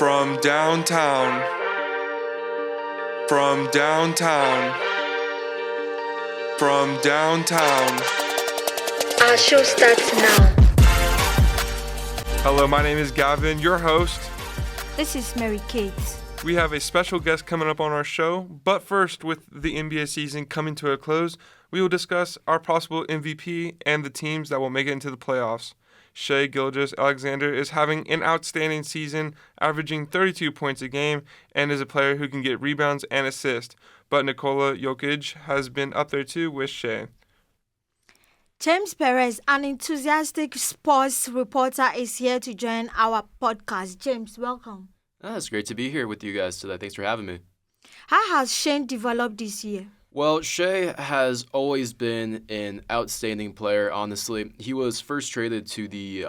From downtown. From downtown. From downtown. Our show starts now. Hello, my name is Gavin, your host. This is Mary Kate. We have a special guest coming up on our show, but first, with the NBA season coming to a close, we will discuss our possible MVP and the teams that will make it into the playoffs. Shai Gilgeous-Alexander is having an outstanding season, averaging 32 points a game, and is a player who can get rebounds and assists. But Nikola Jokic has been up there too with Shai. James Perez, an enthusiastic sports reporter, is here to join our podcast. James, welcome. It's great to be here with you guys today. Thanks for having me. How has Shai developed this year? Well, Shai has always been an outstanding player, honestly. He was first traded to the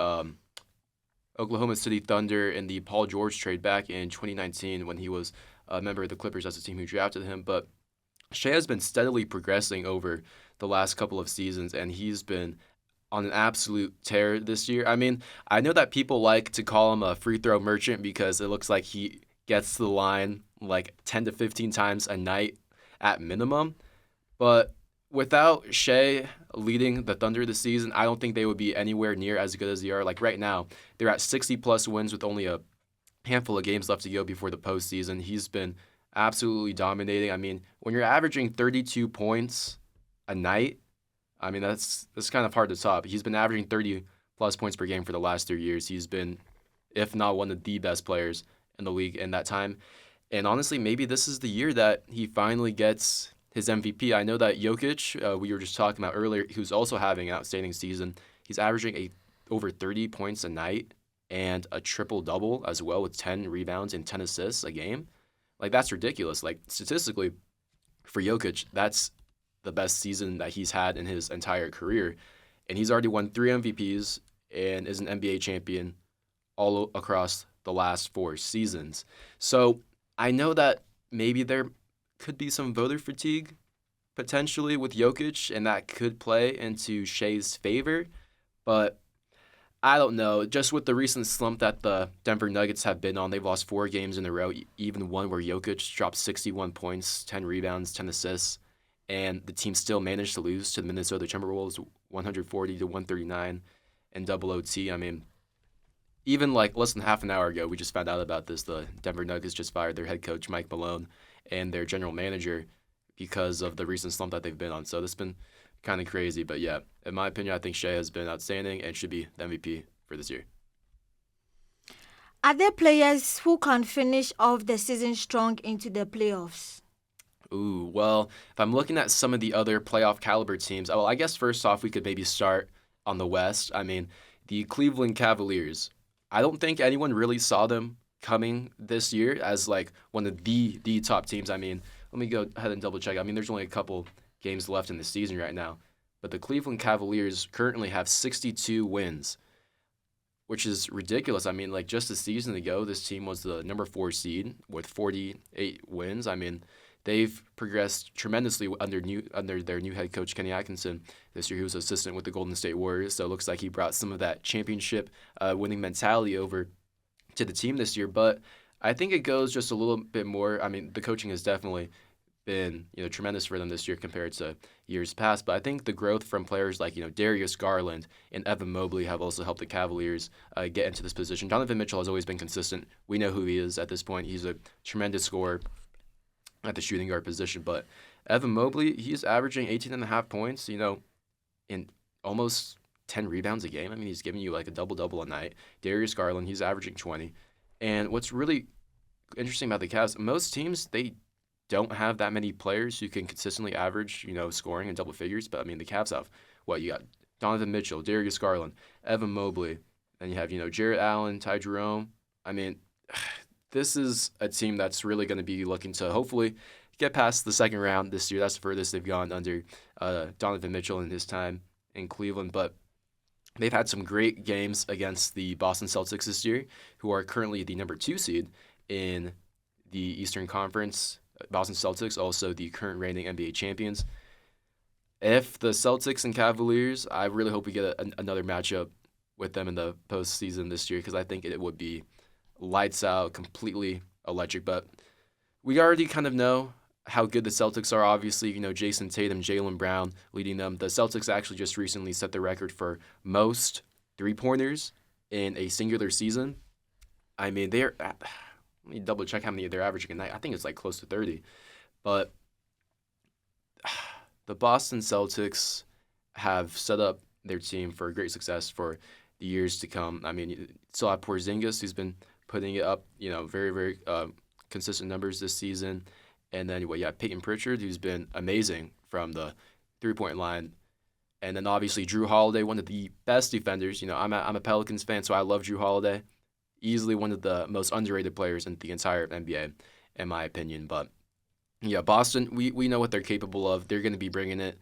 Oklahoma City Thunder in the Paul George trade back in 2019 when he was a member of the Clippers as the team who drafted him. But Shai has been steadily progressing over the last couple of seasons, and he's been on an absolute tear this year. I mean, I know that people like to call him a free throw merchant because it looks like he gets to the line like 10 to 15 times a night at minimum. But without Shai leading the Thunder this season, I don't think they would be anywhere near as good as they are. Like right now, they're at 60-plus wins with only a handful of games left to go before the postseason. He's been absolutely dominating. I mean, when you're averaging 32 points a night, I mean, that's kind of hard to top. He's been averaging 30-plus points per game for the last 3 years. He's been, if not one of the best players in the league in that time. And honestly, maybe this is the year that he finally gets his MVP. I know that Jokic, we were just talking about earlier, who's also having an outstanding season. He's averaging over 30 points a night and a triple-double as well with 10 rebounds and 10 assists a game. Like, that's ridiculous. Like, statistically, for Jokic, that's the best season that he's had in his entire career. And he's already won 3 MVPs and is an NBA champion all across the last 4 seasons. So I know that maybe there could be some voter fatigue potentially with Jokic, and that could play into Shai's favor. But I don't know. Just with the recent slump that the Denver Nuggets have been on, they've lost 4 games in a row, even one where Jokic dropped 61 points, 10 rebounds, 10 assists, and the team still managed to lose to the Minnesota Timberwolves 140-139 in double OT. I mean, even like less than half an hour ago, we just found out about this. The Denver Nuggets just fired their head coach, Mike Malone, and their general manager because of the recent slump that they've been on. So this has been kind of crazy. But yeah, in my opinion, I think Shai has been outstanding and should be the MVP for this year. Are there players who can finish off the season strong into the playoffs? Ooh, well, if I'm looking at some of the other playoff caliber teams, well, I guess first off, we could maybe start on the West. I mean, the Cleveland Cavaliers. I don't think anyone really saw them coming this year as like one of the top teams. I mean, let me go ahead and double check. I mean, there's only a couple games left in the season right now, but the Cleveland Cavaliers currently have 62 wins, which is ridiculous. I mean, like just a season ago, this team was the number 4 seed with 48 wins. I mean, they've progressed tremendously under their new head coach, Kenny Atkinson. This year he was assistant with the Golden State Warriors, so it looks like he brought some of that championship winning mentality over to the team this year. But I think it goes just a little bit more. I mean, the coaching has definitely been tremendous for them this year compared to years past. But I think the growth from players like Darius Garland and Evan Mobley have also helped the Cavaliers get into this position. Donovan Mitchell has always been consistent. We know who he is at this point. He's a tremendous scorer at the shooting guard position. But Evan Mobley, he's averaging 18.5 points, in almost 10 rebounds a game. I mean, he's giving you like a double-double a night. Darius Garland, he's averaging 20. And what's really interesting about the Cavs, most teams, they don't have that many players who can consistently average, scoring in double figures. But, I mean, the Cavs have, you got Donovan Mitchell, Darius Garland, Evan Mobley, and you have, Jarrett Allen, Ty Jerome. I mean, this is a team that's really going to be looking to hopefully get past the second round this year. That's the furthest they've gone under Donovan Mitchell in his time in Cleveland. But they've had some great games against the Boston Celtics this year, who are currently the number 2 seed in the Eastern Conference. Boston Celtics, also the current reigning NBA champions. If the Celtics and Cavaliers, I really hope we get another matchup with them in the postseason this year, because I think it would be lights out, completely electric. But we already kind of know how good the Celtics are. Obviously, Jason Tatum, Jaylen Brown leading them. The Celtics actually just recently set the record for most three-pointers in a singular season. I mean, let me double check how many they're averaging a night. I think it's like close to 30. But the Boston Celtics have set up their team for great success for the years to come. I mean, you still have Porzingis, who's been putting it up, very, very consistent numbers this season. And then you have Peyton Pritchard, who's been amazing from the three-point line. And then obviously Drew Holiday, one of the best defenders. I'm a Pelicans fan, so I love Drew Holiday. Easily one of the most underrated players in the entire NBA, in my opinion. But yeah, Boston, we know what they're capable of. They're going to be bringing it.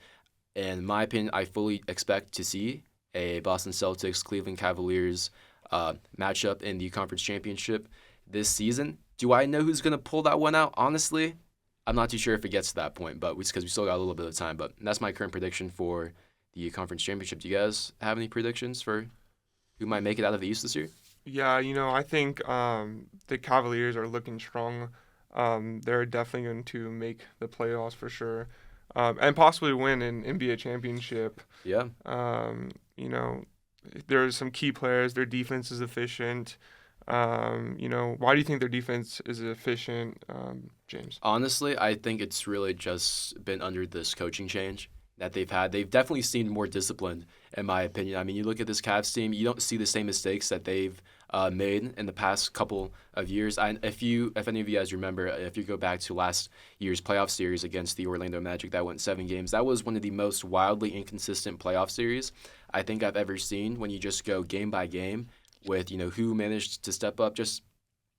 And in my opinion, I fully expect to see a Boston Celtics Cleveland Cavaliers matchup in the conference championship this season. Do I know who's going to pull that one out? Honestly, I'm not too sure if it gets to that point, but because we still got a little bit of time. But that's my current prediction for the conference championship. Do you guys have any predictions for who might make it out of the East this year? Yeah, I think the Cavaliers are looking strong. They're definitely going to make the playoffs for sure, and possibly win an NBA championship. Yeah. There's some key players. Their defense is efficient. Why do you think their defense is efficient, James? Honestly, I think it's really just been under this coaching change that they've had. They've definitely seemed more disciplined, in my opinion. I mean, you look at this Cavs team, you don't see the same mistakes that they've made in the past couple of years. If any of you guys remember, if you go back to last year's playoff series against the Orlando Magic that went 7 games, that was one of the most wildly inconsistent playoff series I think I've ever seen, when you just go game by game with who managed to step up. Just